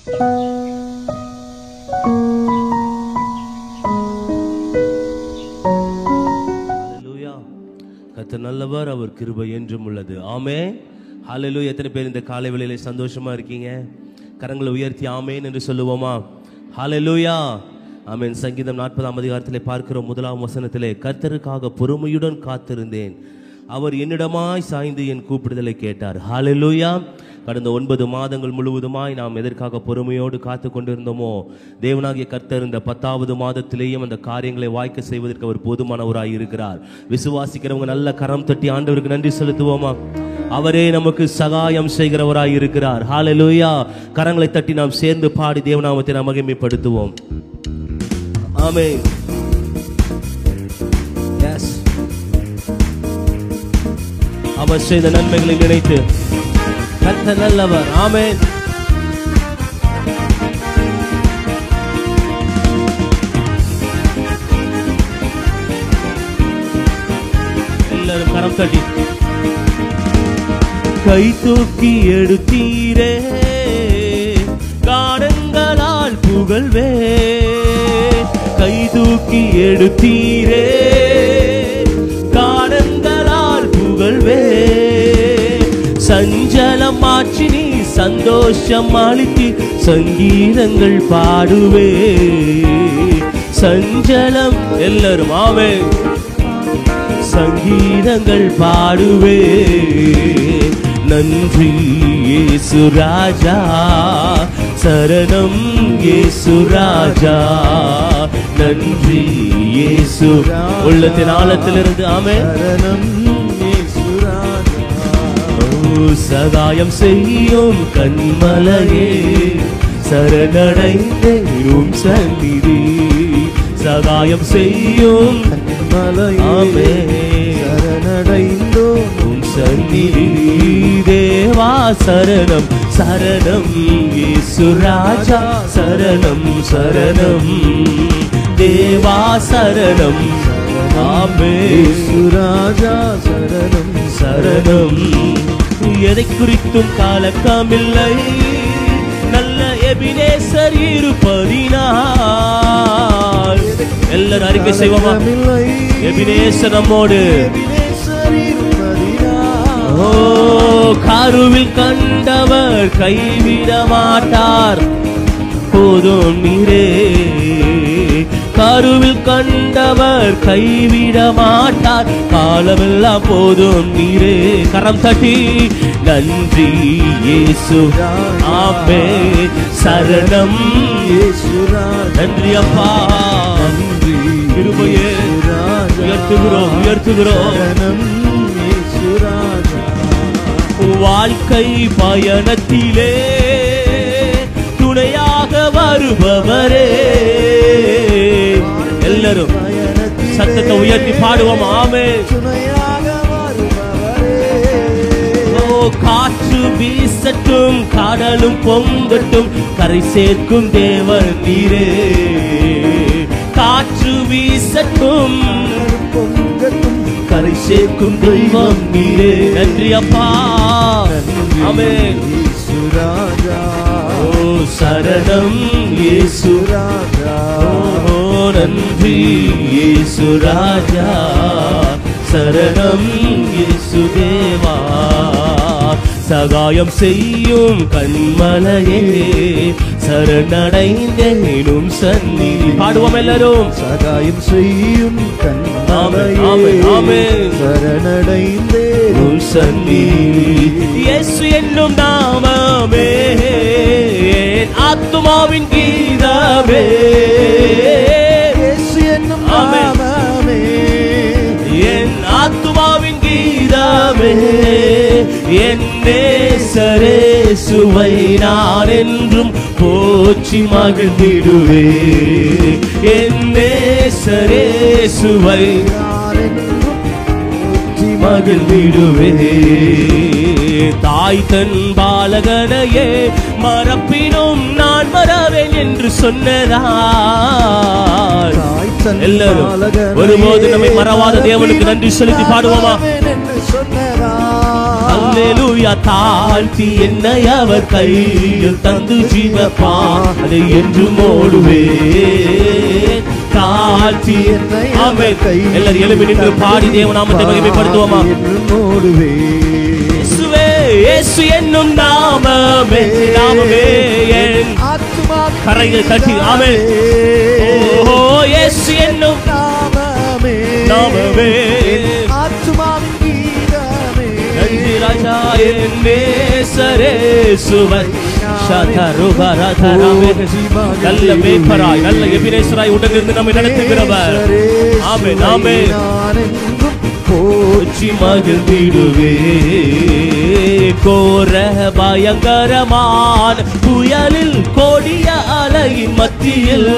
கர்த்தர் நல்லவர், அவர் கிருபை என்றும் உள்ளது. ஆமென். ஹல்லேலூயா. எத்தனை பேர் இந்த காலை வேளையிலே சந்தோஷமா இருக்கீங்க? கரங்களை உயர்த்தி ஆமென் என்று சொல்லுவோமா? ஹல்லேலூயா. ஆமென். சங்கீதம் 40ஆம் அதிகாரத்திலே பார்க்கிறோம், 1ஆம் வசனத்திலே, கர்த்தருக்காக பொறுமையுடன் காத்திருந்தேன், அவர் என்னிடமாய் சாய்ந்து என் கூப்பிடுதலை கேட்டார். ஹல்லேலூயா. கடந்த 9 மாதங்கள் முழுவதுமாய் நாம் எதற்காக பொறுமையோடு காத்து கொண்டிருந்தோமோ, தேவனாகிய கர்த்தர் இந்த 10வது மாதத்திலேயும் அந்த காரியங்களை வாய்க்க செய்வதற்கு அவர் போதுமானவராய் இருக்கிறார். விசுவாசிக்கிறவங்க நல்ல கரம் தட்டி ஆண்டவருக்கு நன்றி செலுத்துவோமா? அவரே நமக்கு சகாயம் செய்கிறவராய் இருக்கிறார். ஹல்லேலூயா. கரங்களை தட்டி நாம் சேர்ந்து பாடி தேவநாமத்தை நாம் மகிமைப்படுத்துவோம். ஆமென். எஸ், அவர் செய்த நன்மைகளை நினைத்து கர்த்தர் நல்லவர். ஆமென். எல்லாரும் கரம் தட்டி கை தூக்கி எடுத்தீரே, காரணங்களால் புகழ்வே, கை தூக்கி எடுத்தீரே, காரணங்களால் புகழ்வே, சஞ்சலம் மாற்றி நீ சந்தோஷம் அளித்தி சங்கீதங்கள் பாடுவே, சஞ்சலம் எல்லாரும் ஆமென் சங்கீதங்கள் பாடுவே. நன்றி இயேசு ராஜா, சரணம் இயேசு ராஜா, நன்றி இயேசு. உள்ளத்தின் ஆழத்திலிருந்து ஆமென். சரணம் இயேசு ராஜா. சகாயம் செய்யும் கண்மலையே, சரணடைந்தேன் சந்நிதி, சகாயம் செய்யும் கண்மலையே, சரணடைந்தோம் சந்நிதி, தேவா சரணம் சரணம் இயேசு ராஜா, சரணம் சரணம் தேவா சரணம். ஆமென். இயேசு ராஜா சரணம் சரணம். எதை குறித்தும் கலக்கமில்லை, நல்ல எபினேசர் இருப்பதினால். எல்லாரும் அறிக்கை செய்வோமா? எபினேசர் நம்மோடு. ஓ, கருவில் கண்டவர் கைவிட மாட்டார், போதும் நீரே, கருவில் கண்டவர் கைவிட மாட்டார், காலமெல்லாம் போதும் நீரே. கரம் தட்டி நன்றி இயேசு. ஆமென். சரணம் இயேசு. நன்றி அப்பா, நன்றி கிருபையே உயர்த்துகிறோம் உயர்த்துகிறோம். வாழ்க்கை பயணத்திலே துணையாக வருபவரே, எல்லாரும் சத்தத்தை உயர்த்தி பாடுவோம். ஆமென். ஓ, காற்று வீசட்டும், கடலும் பொங்கட்டும், கரை சேர்க்கும் தேவன் நீரே, காற்று வீசட்டும் பொங்கட்டும், கரை சேர்க்கும் தெய்வம் நீரே. நன்றி அப்பா. ஆமென். இயேசு ராஜா. ஓ, சரணம் இயேசு ராஜா. ஓ, நன்றி இயேசு ராஜா, சரணம் இயேசு தேவா, சகாயம் செய்யும் கண்மலையே, சரணடைந்தேனும் சந்நிதி. பாடுவோம் எல்லாரும். சகாயம் செய்யும் கண்மலையே, சரணடைந்தேனும் சந்நிதி. இயேசு என்னும் நாமமே என் ஆத்துமாவின் கீதமே, இயேசு என்னும் நாமமே என் ஆத்துமாவின் கீதமே, என் நேசரேசுவை நான் என்றும் போற்றி மகிழ்ந்திடுவே, என் நேசரேசுவை நான் என்றும் போற்றி மகிழ்ந்திடுவே. தாய் தன் பாலகனையே மறப்பினும் நான் மறவேன் என்று சொன்னதால், எல்லாரும் ஒருபோது நம்மை மறவாத தேவனுக்கு நன்றி செலுத்தி பாடுவோமா? அல்லேலூயா. தாழ்த்தி என்னை அவர் கையில் தந்து ஜீவப்பான், அதை என்றும் ஓடுவேன். தாழ்த்தி என்னை அவர் கையில். எல்லாரும் எழுப்பி நின்று பாடி தேவநாமத்தை மகிமைப்படுத்துவோமா? இயேசுவே, இயேசு என்னும் நாமமே, நாமமே என் ஆத்துமா கரையை தட்டி. ஆமென். ஓ இயேசு என்னும் நாமமே, நாமமே ஆத்துமாவின் கீதமே. நன்றி ராஜா என் நேசரேசுவை. நல்ல மேய்ப்பராய், நல்ல எபினேசராய் உடனிருந்து நம்மை நடத்துகிறவர். ஆமென், ஆமென். போற்றி மகிழ்ந்திடுவே. கோர பயங்கரமான புயலில் கொடிய அலையின் மத்தியில்,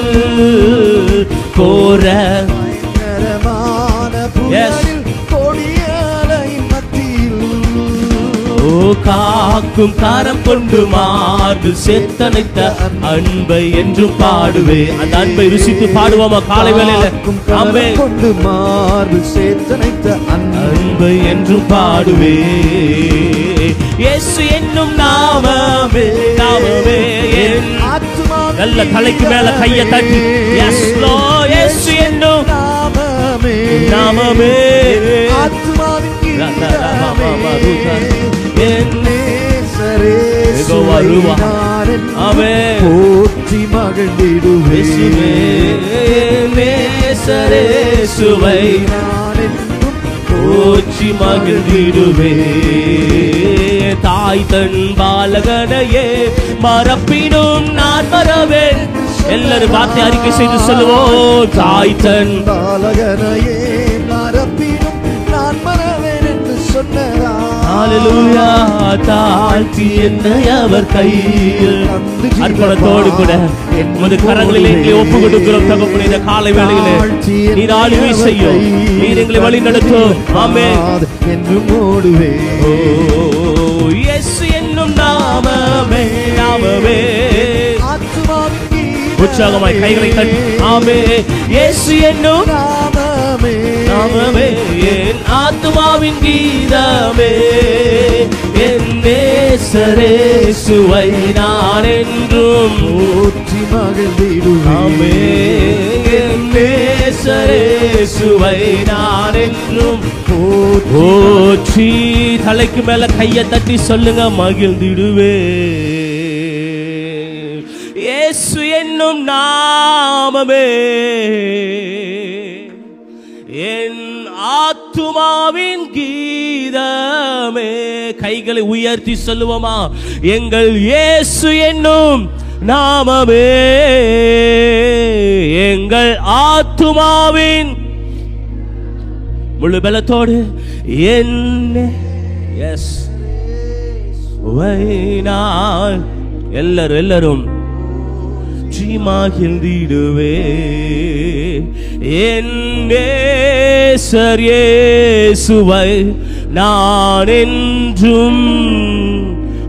கோர பயங்கரமான புயலில் கொடிய அலையின் மத்தியில், ஓ காக்கும் காரம் கொண்டு மார்பில் சேர்த்தனைத்த அன்பை என்று பாடுவே. அந்த அன்பை ருசித்து பாடுவோமா காலை வேளையில? ஆமென். கொண்டு மார்பில் சேர்த்தனைத்த அன்பை என்று பாடுவே. இயேசு என்னும் நாமமே, நாமமே என் ஆத்துமா. நல்ல தலைக்கு மேல கையை தட்டி எஸ் லார்ட். இயேசு என்னும் நாமமே, நாமமே ஆத்துமாவின் போற்றி மகிழ்ந்திடுவே. நேசரேசுவை போற்றி மகிழ்ந்திடுவே. தாய் தன் பாலகனையே மறப்பினும் நான் மறவேன். எல்லாரும் வார்த்தை அறிக்கை செய்து சொல்லுவோம். தாய் தன் பாலகனையே மறப்பினும் நான் மறவேன் என்று சொன்னதா. ஹல்லேலூயா. தாழ்த்தி என்னை அவர் கையில் அர்ப்பணத்தோடு கூட உமது கரங்களில் எங்களை ஒப்பு கொடுக்கிறோம் தகப்பனே. இந்த காலை வேளையிலே நீர் ஆளுகை செய்யும், நீர் எங்களை வழி நடத்தும். ஆமென் என்று ஓடுவே. ஓ இயேசு என்னும் நாமமே, நாமமே உற்சாகமாய் கைகளை தட்டி. ஆமென். இயேசு என்னும் நாமமே, நாமமே என் ஆத்துமாவின் கீதமே. என் நேசரேசுவை நான் என்றும் போற்றி மகிழ்ந்திடுவேன். ஆமென். என் நேசரேசுவை நான் என்றும் போற்றி. தலைக்கு மேல கையை தட்டி சொல்லுங்க, மகிழ்ந்திடுவே. இயேசு என்னும் நாமமே என் ஆத்துமாவின் கீதமே. கைகளை உயர்த்தி சொல்லுவோமா? எங்கள் இயேசு என்னும் நாமமே எங்கள் ஆத்துமாவின் முழு பலத்தோடு என்ன எஸ் வைனால் எல்லாரும் மகிழ்ந்திடுவே. என் நேசர் இயேசுவை நான் என்றும்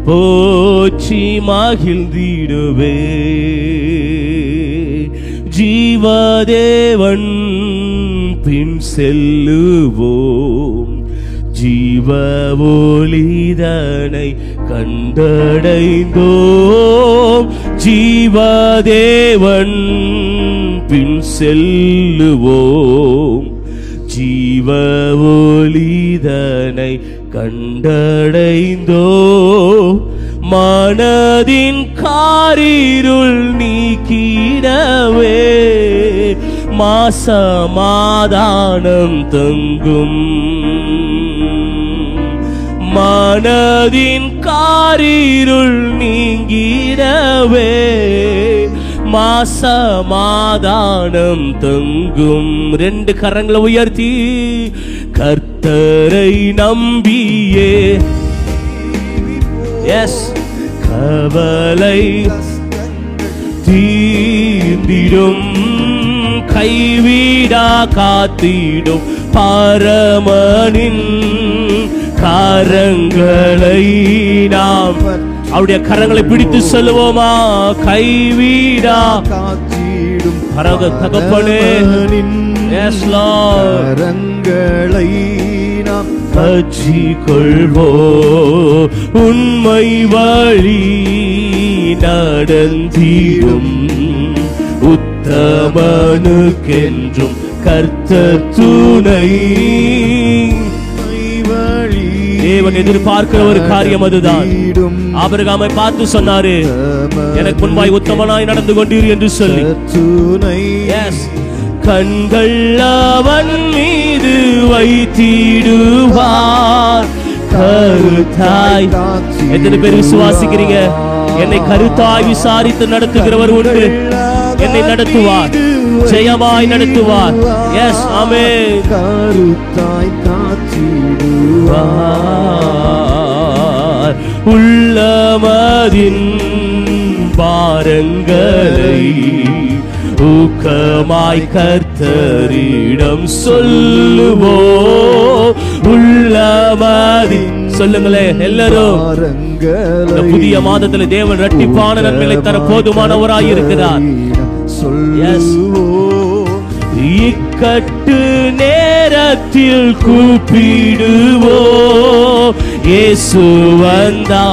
போற்றி மகிழ்ந்திடுவே. ஜீவதேவன் பின் செல்லுவோம், ஜீவ ஒளிதனை கண்டடைந்தோம். ஜீவதேவன் பின் செல்லுவோம், ஜீவ ஒளிதனை கண்டடைந்தோம். மனதின் காரிருள் நீக்கிடவே மாசமாதானம் தங்கும். மனதின் காரிருள் நீங்கிடவே மாசமாதானம் தங்கும். ரெண்டு கரங்களை உயர்த்தி கர்த்தரை நம்பியே எஸ் கவலை தீர்ந்திடும், கைவிடா காத்திடும் பரமனின் கரங்களை நாம் அவருடைய கரங்களை பிடித்து சொல்லுவோமா? கைவிடா காத்திடும் தகப்பனே கரங்களை நாம் கற்றிக்கொள்வோ உண்மை வழி நடந்திடும் உத்தமனுக்கென்றும் கர்த்தர் துணை. தேவன் எதிர்பார்க்கிற ஒரு காரியம் அதுதான். ஆபிரகாமை பார்த்து சொன்னாரு, எனக்கு முன்பாய் உத்தமனாய் நடந்து கொண்டீர் என்று சொல்லி. கண்கள் அவன் மீது வைத்திடுவார் கருத்தாய். எத்தனை பேர் விசுவாசிக்கிறீங்க? என்னை கருத்தாய் விசாரித்து நடத்துகிறவர் உண்டு. என்னை நடத்துவார், ஜெயமாய் நடத்துவார். எஸ், ஆமென். கருத்தாய் காத்திடுவார் உள்ளமதின் பாரங்களை ஊக்கமாய் கர்த்தரிடம் சொல்லுவோ. உள்ளமதின் சொல்லுங்களே எல்லாரும். இந்த புதிய மாதத்தில் தேவன் இரட்டிப்பான நன்மைகளை தர போதுமானவராய் இருக்கிறார். இக்கட்டு நேரத்தில் கூப்பிடுவோ இயேசு வந்தாதரிப்பார்.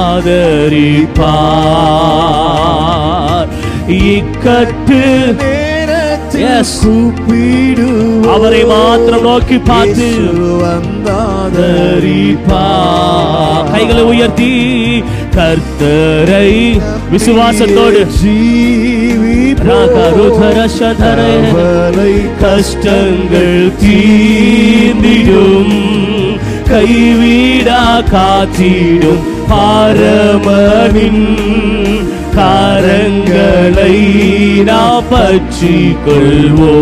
இக்கட்டு அவரை மாத்திரம் நோக்கி பார்த்து வந்தாதரிப்பார். கைகளை உயர்த்தி கர்த்தரை விசுவாசத்தோடு கஷ்டங்கள் தீர்ந்திடும் கைவிடா காத்திடும் பரமனின் கரங்களை நாம் பற்றி கொள்வோ.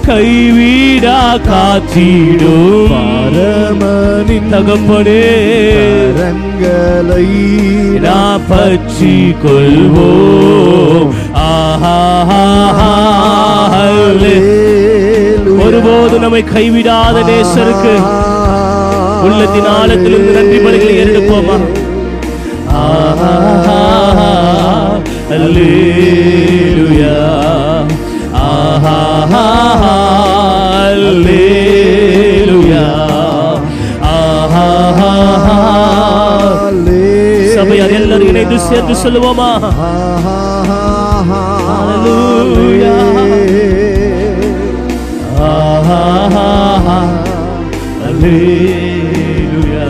கைவிடா காத்திடும் பரமனின் தகப்பனே கரங்களை நாம் பற்றி கொள்வோ. ஒருபோது நம்மை கைவிடாத நேசருக்கு உள்ளத்தின் ஆழத்திலிருந்து நன்றி பலிகளை எடுப்போமா? அல்லேலூயா, அல்லேலூயா. சபையார் எல்லாரும் இணைந்து சேர்ந்து சொல்லுவோமா? அல்லேலூயா, அல்லேலூயா.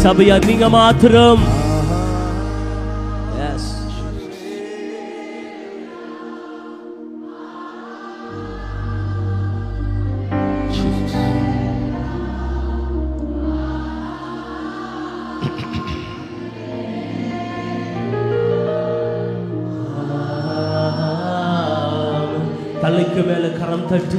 சபையார் நீங்க மாத்திரம். தலைக்கு மேல கரம் தட்டு.